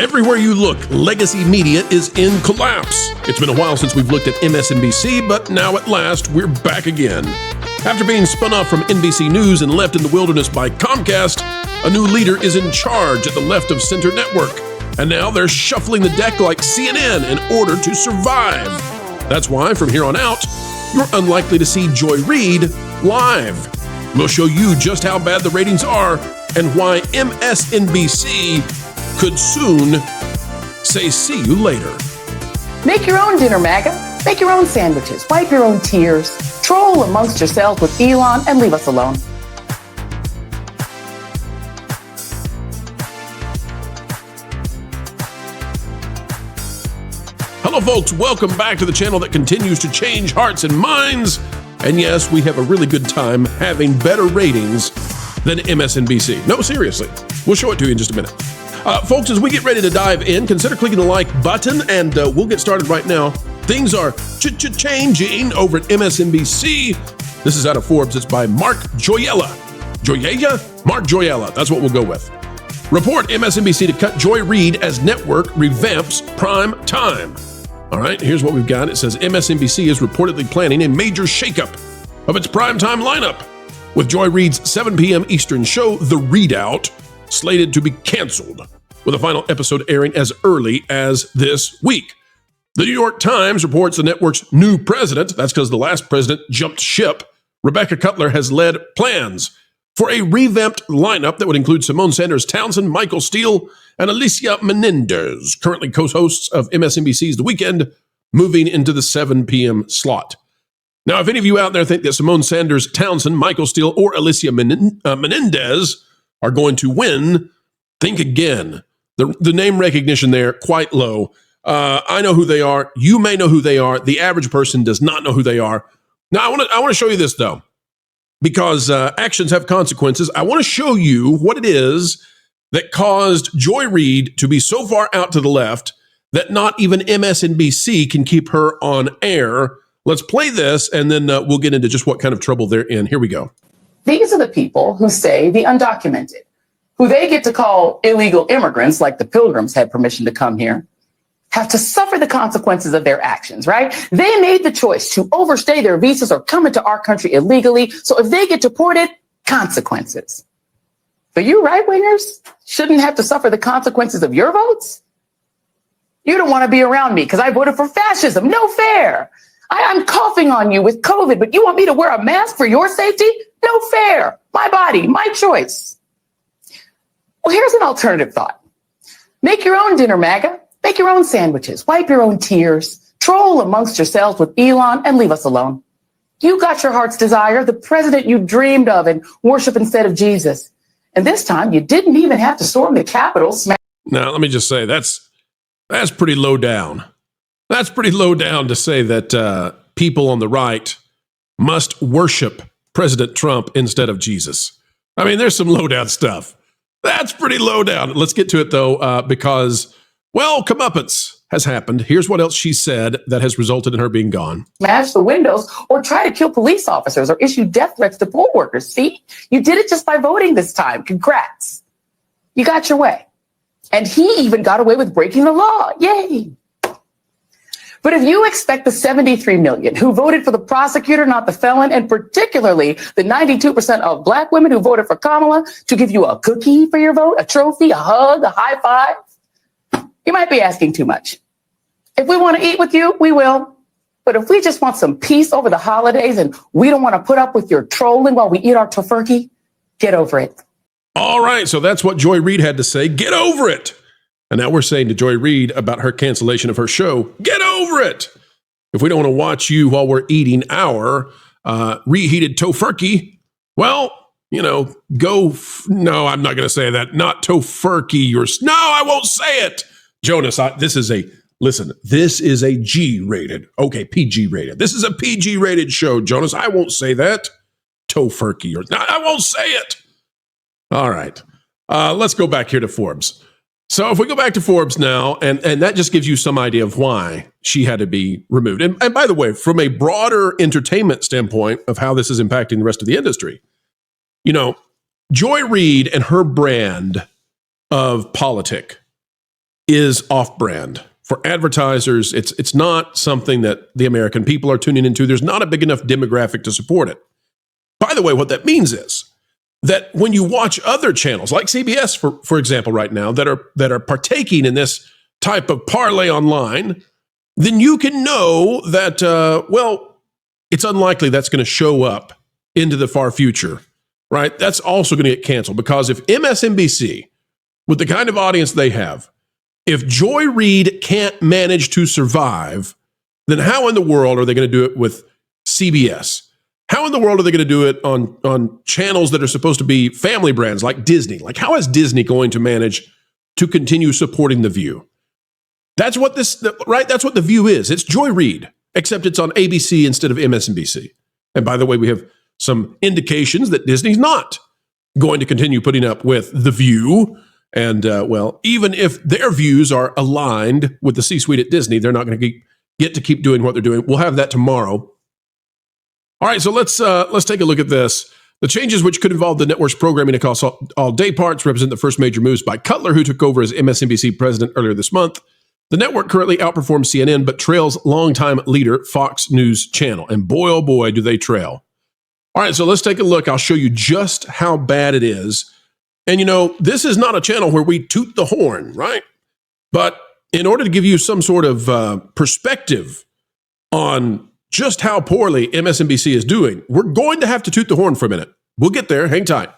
Everywhere you look, legacy media is in collapse. It's been a while since we've looked at MSNBC, but now at last, we're back again. After being spun off from NBC News and left in the wilderness by Comcast, a new leader is in charge at the left of center network. And now they're shuffling the deck like CNN in order to survive. That's why, from here on out, you're unlikely to see Joy Reid live. We'll show you just how bad the ratings are and why MSNBC could soon say see you later. Make your own dinner, MAGA. Make your own sandwiches. Wipe your own tears. Troll amongst yourselves with Elon and leave us alone. Hello, folks. Welcome back to the channel that continues to change hearts and minds. And yes, we have a really good time having better ratings than MSNBC. No, seriously. We'll show it to you in just a minute. Folks, as we get ready to dive in, consider clicking the like button, and we'll get started right now. Things are changing over at MSNBC. This is out of Forbes. It's by Mark Joyella. Joyella? Mark Joyella. That's what we'll go with. Report MSNBC to cut Joy Reid as network revamps prime time. All right, here's what we've got. It says MSNBC is reportedly planning a major shakeup of its primetime lineup, with Joy Reid's 7 p.m. Eastern show, The Readout, slated to be canceled, with a final episode airing as early as this week. The New York Times reports the network's new president, that's because the last president jumped ship, Rebecca Cutler, has led plans for a revamped lineup that would include Simone Sanders-Townsend, Michael Steele, and Alicia Menendez, currently co-hosts of MSNBC's The Weekend, moving into the 7 p.m. slot. Now, if any of you out there think that Simone Sanders-Townsend, Michael Steele, or Alicia Menendez are going to win, think again. The name recognition there, quite low. I know who they are. You may know who they are. The average person does not know who they are. Now, I want to show you this, though, because actions have consequences. I want to show you what it is that caused Joy Reid to be so far out to the left that not even MSNBC can keep her on air. Let's play this, and then we'll get into just what kind of trouble they're in. Here we go. These are the people who say the undocumented, who they get to call illegal immigrants, like the Pilgrims had permission to come here, have to suffer the consequences of their actions, right? They made the choice to overstay their visas or come into our country illegally. So if they get deported, consequences. But you right-wingers shouldn't have to suffer the consequences of your votes. You don't want to be around me because I voted for fascism. No fair. I'm coughing on you with COVID, but you want me to wear a mask for your safety? No fair. My body, my choice. Well, here's an alternative thought. Make your own dinner, MAGA. Make your own sandwiches. Wipe your own tears. Troll amongst yourselves with Elon and leave us alone. You got your heart's desire, the president you dreamed of and worship instead of Jesus. And this time, you didn't even have to storm the Capitol. Now, let me just say, that's pretty low down. That's pretty low down to say that people on the right must worship President Trump instead of Jesus. I mean, there's some low down stuff. That's pretty low down. Let's get to it, though, because, well, comeuppance has happened. Here's what else she said that has resulted in her being gone. Smash the windows or try to kill police officers or issue death threats to poll workers. See, you did it just by voting this time. Congrats. You got your way. And he even got away with breaking the law. Yay. But if you expect the 73 million who voted for the prosecutor, not the felon, and particularly the 92% of black women who voted for Kamala to give you a cookie for your vote, a trophy, a hug, a high five, you might be asking too much. If we want to eat with you, we will. But if we just want some peace over the holidays and we don't want to put up with your trolling while we eat our tofurkey, get over it. All right, so that's what Joy Reid had to say. Get over it. And now we're saying to Joy Reid about her cancellation of her show, get over it. If we don't want to watch you while we're eating our reheated tofurkey, well, you know, no, I'm not going to say that. Not tofurkey. No, I won't say it. Jonas, this is a G-rated. Okay, PG-rated. This is a PG-rated show, Jonas. I won't say that. Tofurkey. I won't say it. All right. Let's go back here to Forbes. So if we go back to Forbes now, and that just gives you some idea of why she had to be removed. And by the way, from a broader entertainment standpoint of how this is impacting the rest of the industry, you know, Joy Reid and her brand of politic is off-brand. For advertisers, it's not something that the American people are tuning into. There's not a big enough demographic to support it. By the way, what that means is that when you watch other channels like CBS, for example, right now, that are partaking in this type of parlay online, then you can know that, it's unlikely that's going to show up into the far future, right? That's also going to get canceled because if MSNBC, with the kind of audience they have, if Joy Reid can't manage to survive, then how in the world are they going to do it with CBS? How in the world are they going to do it on channels that are supposed to be family brands like Disney? Like, how is Disney going to manage to continue supporting The View? That's what that's what The View is. It's Joy Reid, except it's on ABC instead of MSNBC. And by the way, we have some indications that Disney's not going to continue putting up with The View. And, even if their views are aligned with the C-suite at Disney, they're not going to get to keep doing what they're doing. We'll have that tomorrow. All right, so let's take a look at this. The changes which could involve the network's programming across all day parts represent the first major moves by Cutler, who took over as MSNBC president earlier this month. The network currently outperforms CNN, but trails longtime leader Fox News Channel. And boy, oh boy, do they trail. All right, so let's take a look. I'll show you just how bad it is. And, this is not a channel where we toot the horn, right? But in order to give you some sort of perspective on just how poorly MSNBC is doing, we're going to have to toot the horn for a minute. We'll get there. Hang tight.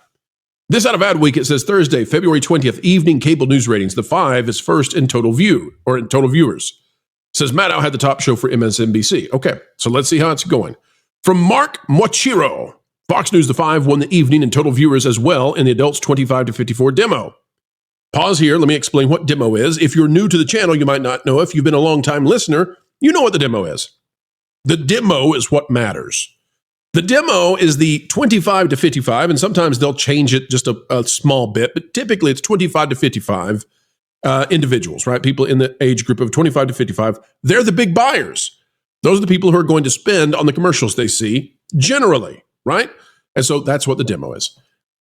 This out of AdWeek, it says Thursday, February 20th, evening cable news ratings. The 5 is first in total view, or in total viewers. It says Maddow had the top show for MSNBC. Okay, so let's see how it's going. From Mark Mochiro, Fox News, The 5 won the evening in total viewers as well in the adults 25 to 54 demo. Pause here. Let me explain what demo is. If you're new to the channel, you might not know. If you've been a long-time listener, you know what the demo is. The demo is what matters. The demo is the 25 to 55, and sometimes they'll change it just a small bit, but typically it's 25 to 55 individuals, right? People in the age group of 25 to 55. They're the big buyers. Those are the people who are going to spend on the commercials they see generally, right? And so that's what the demo is.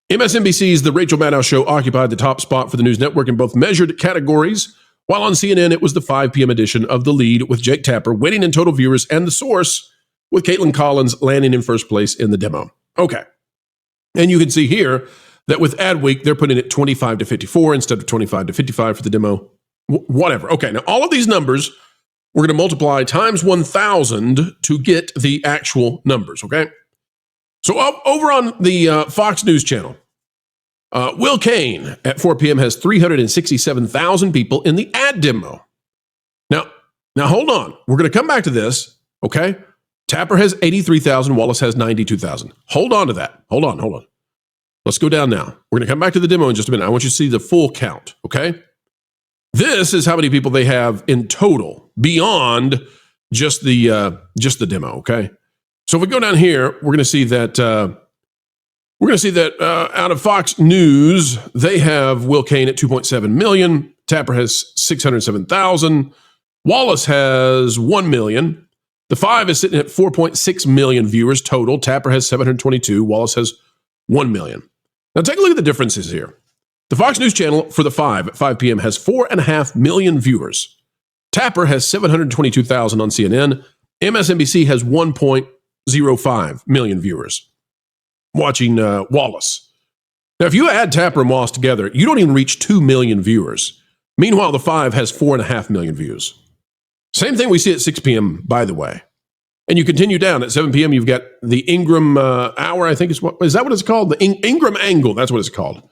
MSNBC's The Rachel Maddow Show occupied the top spot for the news network in both measured categories, while on CNN it was the 5 p.m. edition of The Lead with Jake Tapper winning in total viewers and The Source with Caitlin Collins landing in first place in the demo. Okay. And you can see here that with AdWeek, they're putting it 25 to 54 instead of 25 to 55 for the demo. Whatever. Okay, now all of these numbers, we're going to multiply times 1,000 to get the actual numbers, okay? So over on the Fox News channel, Will Kane at 4 p.m. has 367,000 people in the ad demo. Now hold on. We're going to come back to this, okay? Tapper has 83,000. Wallace has 92,000. Hold on to that. Hold on. Let's go down now. We're going to come back to the demo in just a minute. I want you to see the full count, okay? This is how many people they have in total beyond just the demo, okay? So if we go down here, we're going to see that out of Fox News, they have Will Kane at 2.7 million. Tapper has 607,000. Wallace has 1 million. The 5 is sitting at 4.6 million viewers total. Tapper has 722. Wallace has 1 million. Now take a look at the differences here. The Fox News channel for the 5 at 5 p.m. has 4.5 million viewers. Tapper has 722,000 on CNN. MSNBC has 1.05 million viewers watching Wallace. Now, if you add Tapper and Wallace together, you don't even reach 2 million viewers. Meanwhile, the 5 has 4.5 million views. Same thing we see at 6 p.m., by the way. And you continue down at 7 p.m., you've got the Ingram Hour, I think is that what it's called? The Ingram Angle, that's what it's called.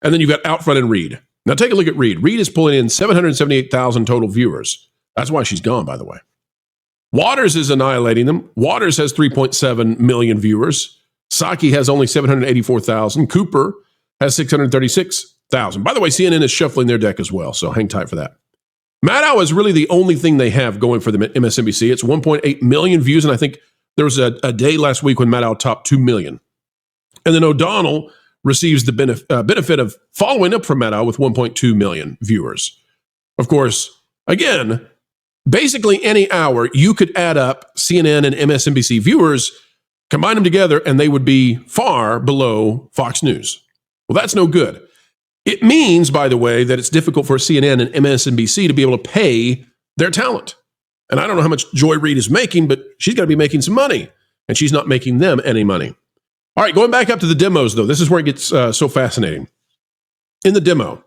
And then you've got Outfront and Reid. Now take a look at Reid. Reid is pulling in 778,000 total viewers. That's why she's gone, by the way. Waters is annihilating them. Waters has 3.7 million viewers. Psaki has only 784,000. Cooper has 636,000. By the way, CNN is shuffling their deck as well, so hang tight for that. Maddow is really the only thing they have going for the MSNBC. It's 1.8 million views, and I think there was a day last week when Maddow topped 2 million. And then O'Donnell receives the benefit of following up from Maddow with 1.2 million viewers. Of course, again, basically any hour, you could add up CNN and MSNBC viewers, combine them together, and they would be far below Fox News. Well, that's no good. It means, by the way, that it's difficult for CNN and MSNBC to be able to pay their talent. And I don't know how much Joy Reid is making, but she's got to be making some money, and she's not making them any money. All right, going back up to the demos, though, this is where it gets so fascinating. In the demo,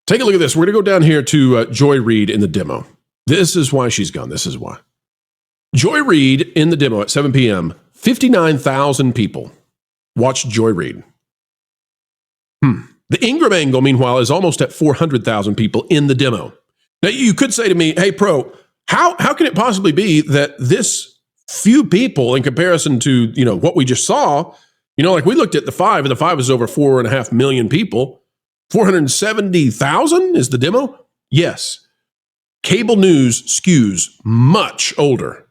take a look at this. We're going to go down here to Joy Reid in the demo. This is why she's gone. This is why. Joy Reid in the demo at 7 p.m., 59,000 people watched Joy Reid. The Ingram angle, meanwhile, is almost at 400,000 people in the demo. Now, you could say to me, hey, Pro, how can it possibly be that this few people in comparison to, what we just saw, like we looked at the 5, and the 5 is over 4.5 million people. 470,000 is the demo? Yes. Cable news skews much older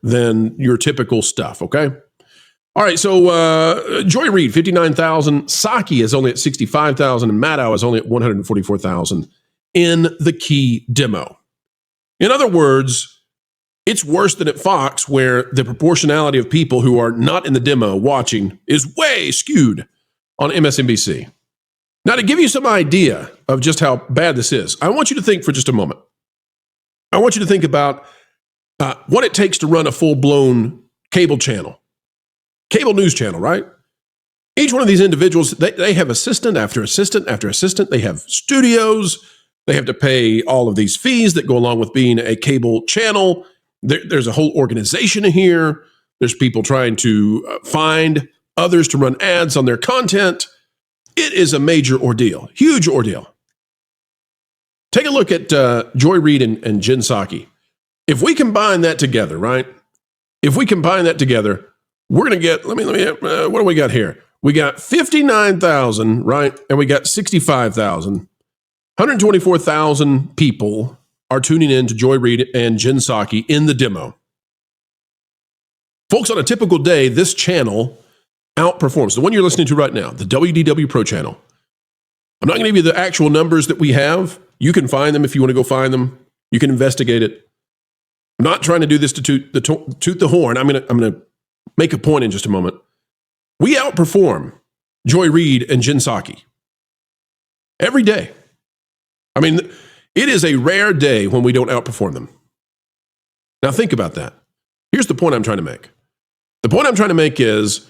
than your typical stuff, okay? All right, so Joy Reid, 59,000. Psaki is only at 65,000, and Maddow is only at 144,000 in the key demo. In other words, it's worse than at Fox, where the proportionality of people who are not in the demo watching is way skewed on MSNBC. Now, to give you some idea of just how bad this is, I want you to think for just a moment. I want you to think about what it takes to run a full-blown cable channel. Cable news channel, right? Each one of these individuals, they have assistant after assistant after assistant. They have studios. They have to pay all of these fees that go along with being a cable channel. There's a whole organization here. There's people trying to find others to run ads on their content. It is a major ordeal, huge ordeal. Take a look at Joy Reid and Jen Psaki. If we combine that together, right? If we combine that together, we're going to get, what do we got here? We got 59,000, right? And we got 65,000. 124,000 people are tuning in to Joy Reid and Jen Psaki in the demo. Folks, on a typical day, this channel outperforms the one you're listening to right now, the WDW Pro Channel. I'm not going to give you the actual numbers that we have. You can find them if you want to go find them. You can investigate it. I'm not trying to do this to toot the horn. I'm going to make a point in just a moment. We outperform Joy Reid and Jen Psaki every day. I mean, it is a rare day when we don't outperform them. Now think about that. Here's the point I'm trying to make. The point I'm trying to make is,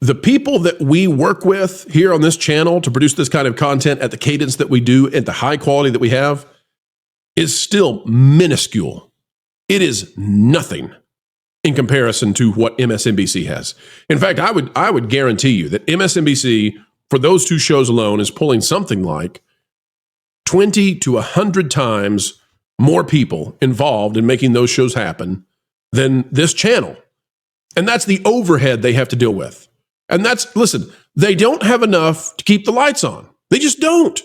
the people that we work with here on this channel to produce this kind of content at the cadence that we do, at the high quality that we have, is still minuscule. It is nothing in comparison to what MSNBC has. In fact, I would guarantee you that MSNBC, for those two shows alone, is pulling something like 20 to 100 times more people involved in making those shows happen than this channel. And that's the overhead they have to deal with. And listen, they don't have enough to keep the lights on. They just don't.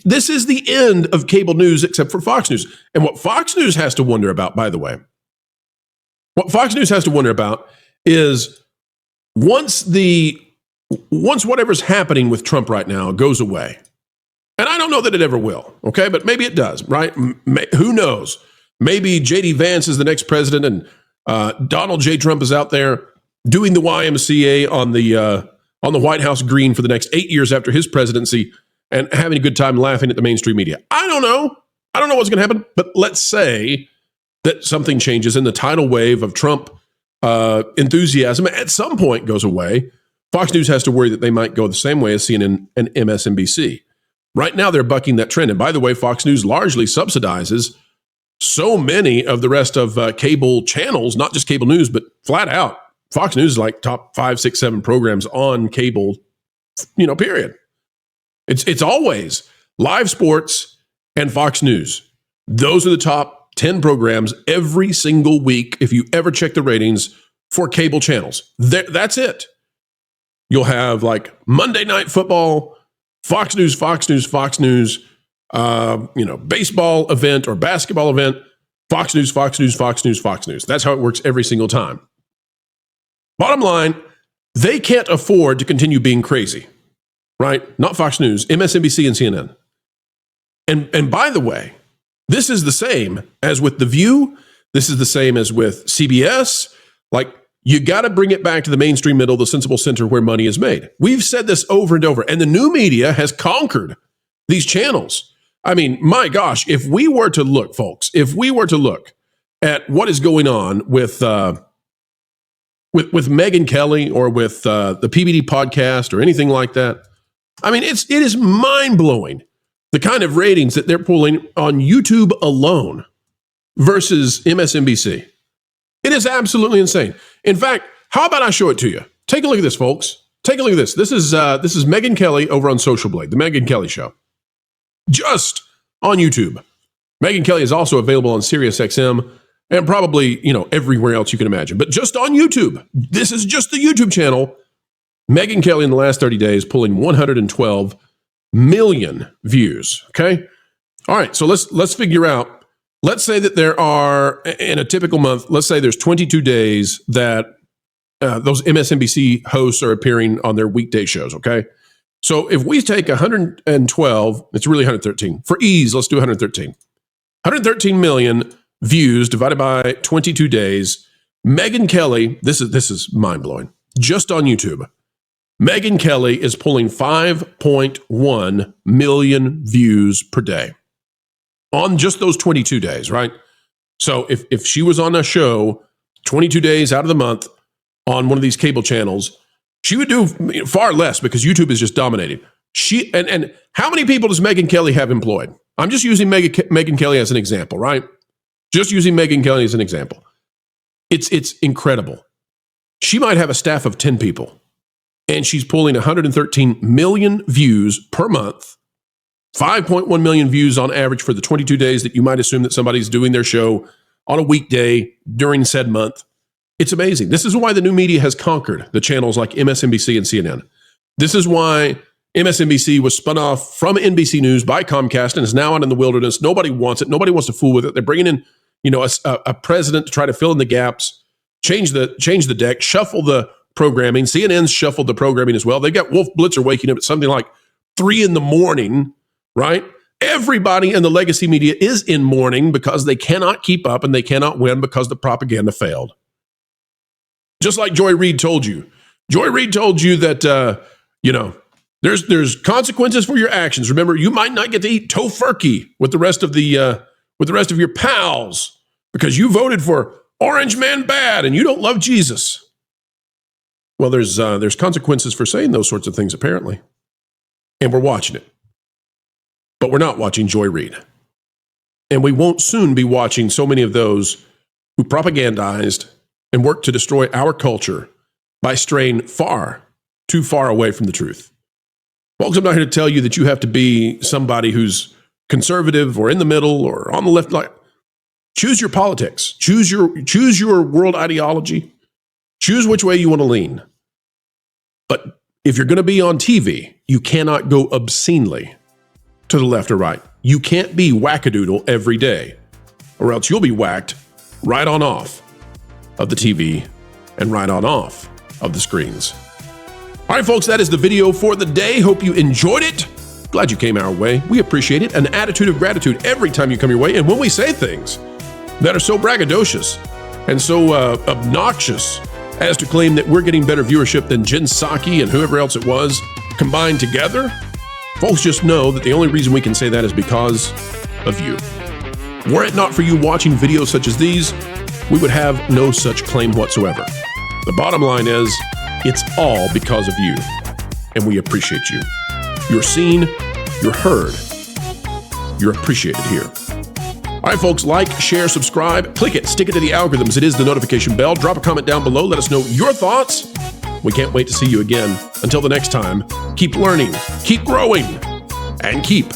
This is the end of cable news except for Fox News. And what Fox News has to wonder about, by the way, what Fox News has to wonder about is once whatever's happening with Trump right now goes away, and I don't know that it ever will, okay? But maybe it does, right? Who knows? Maybe J.D. Vance is the next president, and Donald J. Trump is out there doing the YMCA on the White House green for the next 8 years after his presidency and having a good time laughing at the mainstream media. I don't know. I don't know what's going to happen, but let's say that something changes and the tidal wave of Trump enthusiasm at some point goes away. Fox News has to worry that they might go the same way as CNN and MSNBC. Right now, they're bucking that trend. And by the way, Fox News largely subsidizes so many of the rest of cable channels, not just cable news, but flat out. Fox News is like top 5, 6, 7 programs on cable, period. It's always live sports and Fox News. Those are the top 10 programs every single week, if you ever check the ratings for cable channels. That's it. You'll have like Monday Night Football, Fox News, baseball event or basketball event, Fox News. That's how it works every single time. Bottom line, they can't afford to continue being crazy, right? Not Fox News, MSNBC and CNN. And by the way, this is the same as with The View. This is the same as with CBS. Like, You got to bring it back to the mainstream middle, the sensible center where money is made. We've said this over and over, and the new media has conquered these channels. I mean, my gosh, if we were to look, folks, if we were to look at what is going on with Megyn Kelly or with the PBD podcast or anything like that, I mean, it is mind-blowing the kind of ratings that they're pulling on YouTube alone versus MSNBC. It is absolutely insane. In fact, how about I show it to you? Take a look at this, folks. Take a look at this. This is Megyn Kelly over on Social Blade, the Megyn Kelly Show, just on YouTube. Megyn Kelly is also available on SiriusXM and probably, everywhere else you can imagine. But just on YouTube, this is just the YouTube channel. Megyn Kelly in the last 30 days pulling 112 million views. Okay. All right. So let's figure out. Let's say that there are, in a typical month, let's say there's 22 days that those MSNBC hosts are appearing on their weekday shows, okay? So if we take 112, it's really 113. For ease, let's do 113. 113 million views divided by 22 days. Megyn Kelly, this is mind-blowing, just on YouTube. Megyn Kelly is pulling 5.1 million views per day. On just those 22 days, right? So if she was on a show 22 days out of the month on one of these cable channels, she would do far less because YouTube is just dominating. And how many people does Megyn Kelly have employed? I'm just using Megyn Kelly as an example, right? Just using Megyn Kelly as an example. It's incredible. She might have a staff of 10 people, and she's pulling 113 million views per month. 5.1 million views on average for the 22 days that you might assume that somebody's doing their show on a weekday during said month. It's amazing. This is why the new media has conquered the channels like MSNBC and CNN. This is why MSNBC was spun off from NBC News by Comcast and is now out in the wilderness. Nobody wants it. Nobody wants to fool with it. They're bringing in, a president to try to fill in the gaps, change the deck, shuffle the programming. CNN's shuffled the programming as well. They got Wolf Blitzer waking up at something like 3 a.m, right? Everybody in the legacy media is in mourning because they cannot keep up and they cannot win because the propaganda failed. Just like Joy Reid told you. Joy Reid told you that, there's consequences for your actions. Remember, you might not get to eat tofurkey with the rest of your pals because you voted for Orange Man Bad and you don't love Jesus. Well, there's consequences for saying those sorts of things, apparently. And we're watching it. But we're not watching Joy Reid. And we won't soon be watching so many of those who propagandized and worked to destroy our culture by straying far, too far away from the truth. Folks, I'm not here to tell you that you have to be somebody who's conservative or in the middle or on the left. Choose your politics. Choose your world ideology. Choose which way you want to lean. But if you're going to be on TV, you cannot go obscenely to the left or right. You can't be wackadoodle every day, or else you'll be whacked right on off of the TV and right on off of the screens. All right, folks, that is the video for the day. Hope you enjoyed it. Glad you came our way. We appreciate it. An attitude of gratitude every time you come your way. And when we say things that are so braggadocious and so obnoxious as to claim that we're getting better viewership than Jen Psaki and whoever else it was combined together, folks, just know that the only reason we can say that is because of you. Were it not for you watching videos such as these, we would have no such claim whatsoever. The bottom line is, it's all because of you, and we appreciate you. You're seen, you're heard, you're appreciated here. All right, folks, like, share, subscribe, click it, stick it to the algorithms. It is the notification bell. Drop a comment down below. Let us know your thoughts. We can't wait to see you again. Until the next time, keep learning, keep growing, and keep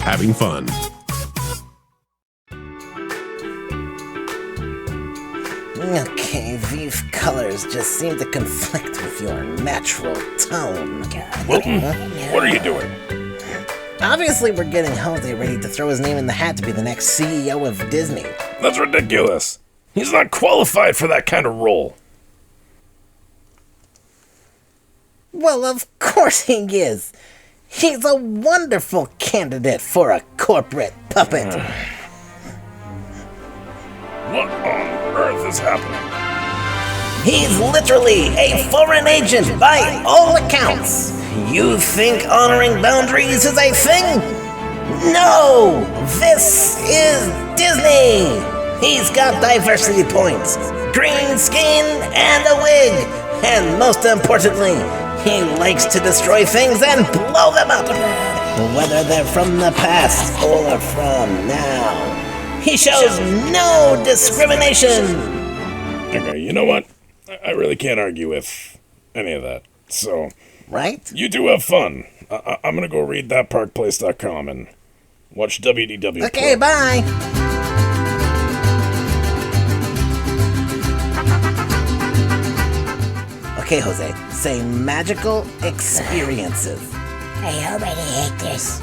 having fun. Okay, these colors just seem to conflict with your natural tone. Wilton, what are you doing? Obviously, we're getting Jose ready to throw his name in the hat to be the next CEO of Disney. That's ridiculous. He's not qualified for that kind of role. Well, of course he is. He's a wonderful candidate for a corporate puppet. What on earth is happening? He's literally a foreign agent by all accounts. You think honoring boundaries is a thing? No! This is Disney! He's got diversity points, green skin, and a wig. And most importantly, he likes to destroy things and blow them up, whether they're from the past or from now. He shows no discrimination. Okay, you know what? I really can't argue with any of that. So, Right? you do have fun. I'm gonna go read thatparkplace.com and watch WDW Okay, Pro. bye. Okay, Jose, say magical experiences. I already hate this.